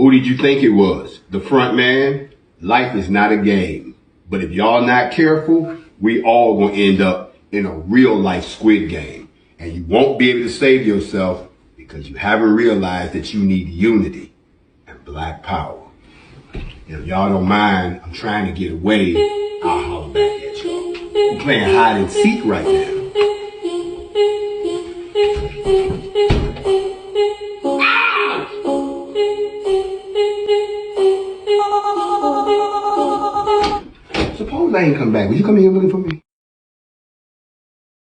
Who did you think it was? The front man? Life is not a game. But if y'all not careful, we all gonna end up in a real life Squid Game. And you won't be able to save yourself because you haven't realized that you need unity and black power. And if y'all don't mind, I'm trying to get away. I'll holler back at y'all. I'm playing hide and seek right now. Suppose I ain't come back. Will you come here looking for me?